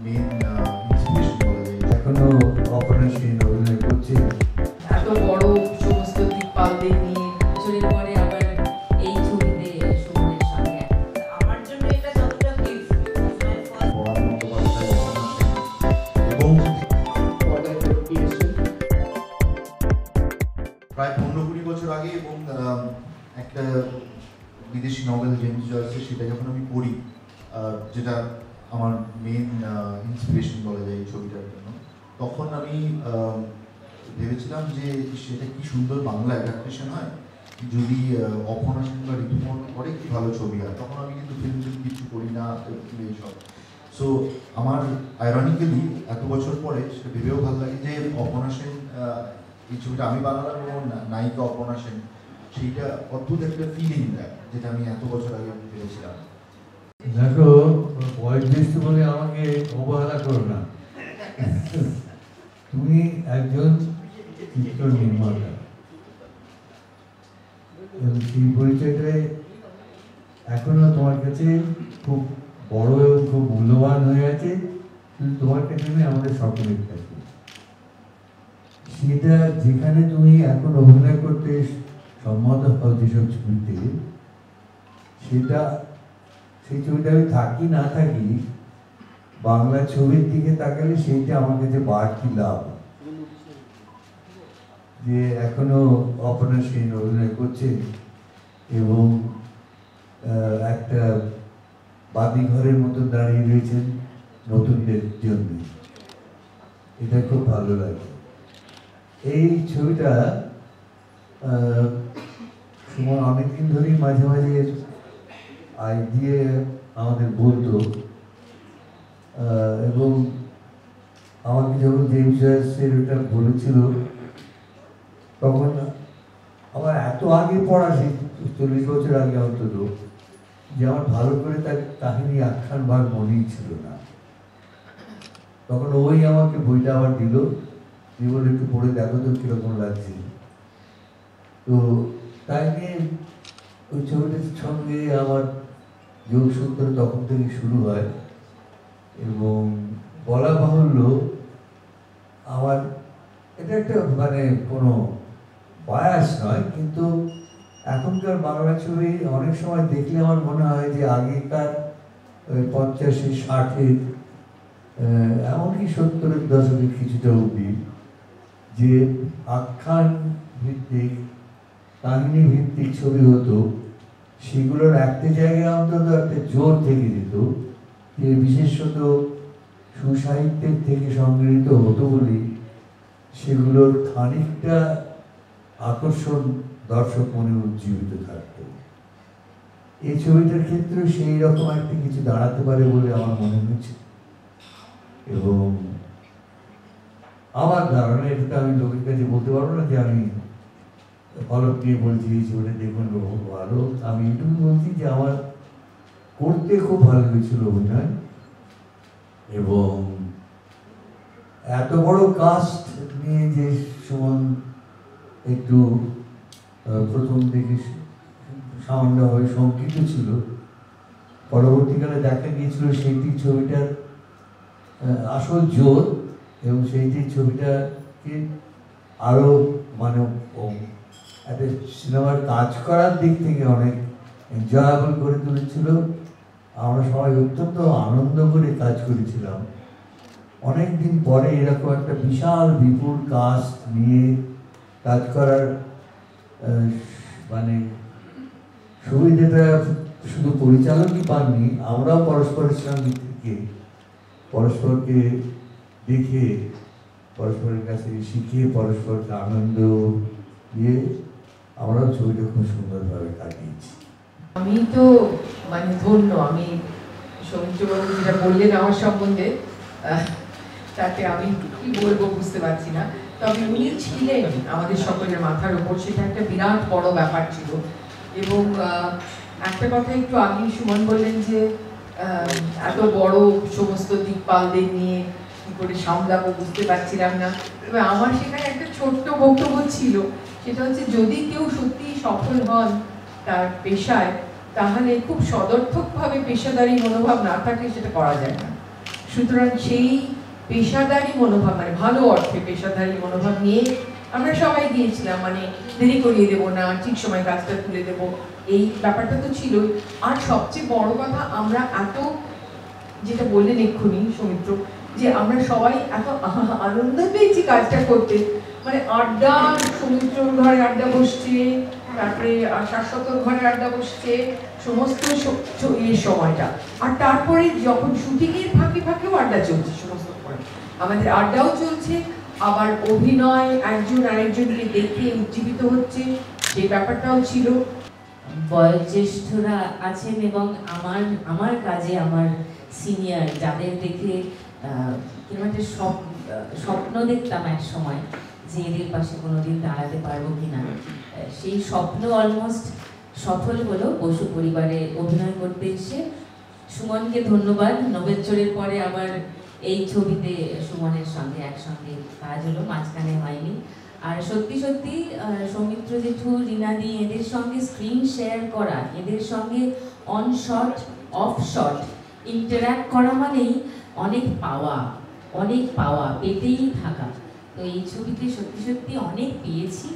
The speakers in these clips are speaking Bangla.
মেইন ইন্সপিরেশন বলা যায়। এখনো অপরাশীন অভিনয় করছে। এত বড় সমস্ত দিকপালদের নিয়ে বছরের পরে আবার এই ছবিতে সময়ের সঙ্গে আমার জন্য এটা যতটা গিফট এবং প্রায় 15-20 বছর আগে এবং একটা বিদেশি নভেল জেমস জয়েসের সেটা যখন আমি পড়ি, যেটা আমার মেইন ইন্সপিরেশন বলা যায় এই ছবিটার জন্য, তখন আমি ভেবেছিলাম যে সেটা কি সুন্দর বাংলা অ্যাডাপ্টেশন হয়, যদি অপর্ণা সেন বা ঋতুপর্ণ করে কি ভালো ছবি হয়। তখন আমি কিন্তু ফিল্ম কিছু করি না এইসব। সো আমার আইরনিক্যালি এত বছর পরে সেটা ভেবেও ভালো লাগে যে অপর্ণা সেন এই ছবিটা আমি বানালাম এবং নায়িকা অপর্ণা সেন, সেইটা অদ্ভুত একটা ফিলিং দেয় যেটা আমি এত বছর আগে ভেবেছিলাম। দেখো, বয়োজ্যেষ্ঠ বলে আমাকে অবহেলা করো না। তুমি একজন চিত্র নির্মাতা এবং সেই পরিচয়টাই এখনো তোমার কাছে খুব বড় এবং খুব মূল্যবান হয়ে আছে। কিন্তু তোমার কাছে নয়, আমাদের সকলের কাছে। সেটা যেখানে তুমি এখন অভিনয় করতে সম্মত হও যেসব ছবিতে, সেটা সেই ছবিটা আমি থাকি না থাকি, বাংলা ছবির দিকে তাকালে সেইটা আমার কাছে বাড়তি লাভ। যে এখনো অপর্ণা সেন অভিনয় করছে এবং একটা বাদিঘরের মতো দাঁড়িয়ে রয়েছেন নতুনদের জন্য, এটা খুব ভালো লাগে। এই ছবিটা সুমন অনেকদিন ধরেই মাঝে মাঝে দিয়ে আমাদের বলতো, এবং আমাকে যখন জেমস জয়েসের ওটা বলেছিল, তখন আমার এত আগে পড়া, সেই 40 বছর আগে অন্তত, যে আমার ভালো করে তার কাহিনী আখ্যান ভাগ মনেই ছিল না। তখন ওই আমাকে বইটা আবার দিল, দিয়ে বলে একটু পড়ে দেখো তো কিরকম লাগছে। তো তাই নিয়ে ওই ছবিটার সঙ্গে আমার যোগসূত্র তখন থেকে শুরু হয়। এবং বলা বাহুল্য, আমার এটা একটা মানে কোনো বায়াস নয়, কিন্তু এখনকার বাংলা ছবি অনেক সময় দেখলে আমার মনে হয় যে আগেকার 50-60-এর, এমনকি 70-এর দশকের কিছুটা অবধি যে আখ্যান ভিত্তিক কাহিনী ভিত্তিক ছবি হতো, সেগুলোর একটা জায়গায় অন্তত একটা জোর থেকে যেত, যে বিশেষত সুসাহিত্যের থেকে সংগৃহীত হতো বলে সেগুলোর খানিকটা আকর্ষণ দর্শক মনে উজ্জীবিত থাকত। এই ছবিটার ক্ষেত্রে সেই রকম একটা কিছু দাঁড়াতে পারে বলে আমার মনে হচ্ছে। এবং আমার ধারণা, এটা আমি লোকের কাছে বলতে পারবো না যে আমি ফলক দিয়ে বলছি এই ছবিটা দেখুন খুব ভালো। আমি এটুকু বলছি যে আমার করতে খুব ভালো লেগেছিল অভিনয়, এবং এত বড় কাস্ট নিয়ে যে সুমন একটু প্রথম দিকে সামান্যভাবে শঙ্কিত ছিল, পরবর্তীকালে দেখা গিয়েছিল সেইটি ছবিটার আসল জোর, এবং সেইটি ছবিটাকে আরো মানে একটা সিনেমার কাজ করার দিক থেকে অনেক এনজয়েবল করে তুলেছিল। আমরা সবাই অত্যন্ত আনন্দ করে কাজ করেছিলাম। অনেকদিন পরে এরকম একটা বিশাল বিপুল কাস্ট নিয়ে কাজ করার মানে সুবিধাটা শুধু পরিচালকই পাননি, আমরাও পরস্পরের সঙ্গে থেকে পরস্পরকে দেখে, পরস্পরের কাছে শিখে, পরস্পরকে আনন্দ দিয়ে আমরাও ছবিটা খুব সুন্দরভাবে কাটিয়েছি। আমি তো মানে ধন্য, আমি সৌমিত্রবাবু যেটা বললেন আমার সম্বন্ধে, তাতে আমি কি বলবো বুঝতে পারছি না। তবে উনি ছিলেন আমাদের সকলের মাথার উপর, সেটা একটা বিরাট বড় ব্যাপার ছিল। এবং একটা কথা একটু আগেই সুমন বললেন যে এত বড় সমস্ত দিকপালদের নিয়ে কি করে সামলাবো বুঝতে পারছিলাম না। তবে আমার সেখানে একটা ছোট্ট বক্তব্য ছিল, সেটা হচ্ছে যদি কেউ সত্যি সফল হন তার পেশায়, তাহলে খুব সদর্থকভাবে পেশাদারি মনোভাব না থাকলে সেটা করা যায় না। সুতরাং সেই পেশাদারি মনোভাব, মানে ভালো অর্থে পেশাদারি মনোভাব নিয়ে আমরা সবাই গিয়েছিলাম, মানে দেরি করিয়ে দেবো না, ঠিক সময় কাজটা তুলে দেবো, এই ব্যাপারটা তো ছিল। আর সবচেয়ে বড় কথা, আমরা এত, যেটা বললেন এক্ষুনি সৌমিত্র, যে আমরা সবাই এত আনন্দ পেয়েছি কাজটা করতে, মানে আড্ডা, সৌমিত্রর ঘরে আড্ডা বসছে, তারপরে শাশ্বতর ঘরে আড্ডা বসছে, সমস্ত এই সময়টা। আর তারপরে যখন শুটিংয়ের ফাঁকে ফাঁকেও আড্ডা চলছে, সমস্ত পরে আমাদের আড্ডাও চলছে, আবার অভিনয় একজন আরেকজনকে দেখে উজ্জীবিত হচ্ছে, সেই ব্যাপারটাও ছিল। বয়োজ্যেষ্ঠরা আছেন এবং আমার কাজে আমার সিনিয়র, যাদের দেখে কিরকম একটা স্বপ্ন দেখতাম এক সময় যে এদের পাশে কোনোদিন দাঁড়াতে পারবো কিনা, সেই স্বপ্ন অলমোস্ট সফল হলো বসু পরিবারে অভিনয় করতে এসে। সুমনকে ধন্যবাদ, নোবেলচোরের পরে আবার এই ছবিতে সুমনের সঙ্গে একসঙ্গে কাজ হলো, মাঝখানে হয়নি। আর সত্যি সত্যি সৌমিত্র জেঠু, রিনাদি, এদের সঙ্গে স্ক্রিন শেয়ার করা, এদের সঙ্গে on shot of shot interact করা মানেই অনেক পাওয়া, পেতেই থাকা। তো এই ছবিতে সত্যি সত্যি অনেক পেয়েছি।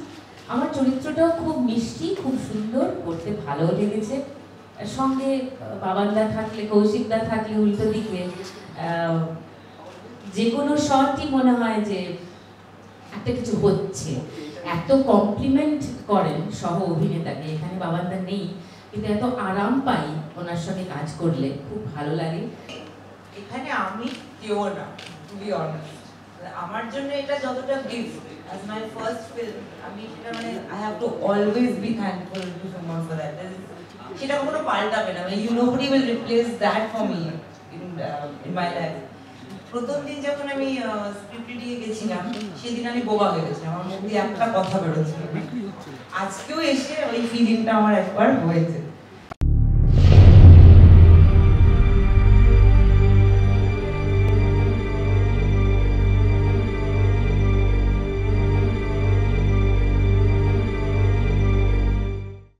আমার চরিত্রটাও খুব মিষ্টি, খুব সুন্দর, করতে ভালোও লেগেছে। সঙ্গে বাবানদা থাকলে, কৌশিকদা থাকলে উল্টো দিকে যে কোনো শটই মনে হয় যে একটা কিছু হচ্ছে। এত কমপ্লিমেন্ট করেন সহ অভিনেতাকে, এখানে বাবানদা নেই, কিন্তু এত আরাম পাই ওনার সঙ্গে কাজ করলে, খুব ভালো লাগে। এখানে আমি কেউ না, টু বি অনেস্ট। আমার জন্য এটা যতটা gift as my first film, আমি সেটা মানে I have to always be thankful to Suman for that. সেটা কখনো পাল্টাবে না, মানে you nobody will replace that for me in my life. প্রথম দিন যখন আমি স্ক্রিপ্ট দিয়ে গেছিলাম, সেদিন আমি বোবা হয়ে গেছিলাম, আমার মুখ দিয়ে একটা কথা বেরোচ্ছিল। আজকেও এসে ওই ফিলিংটা আমার একবার হয়েছে।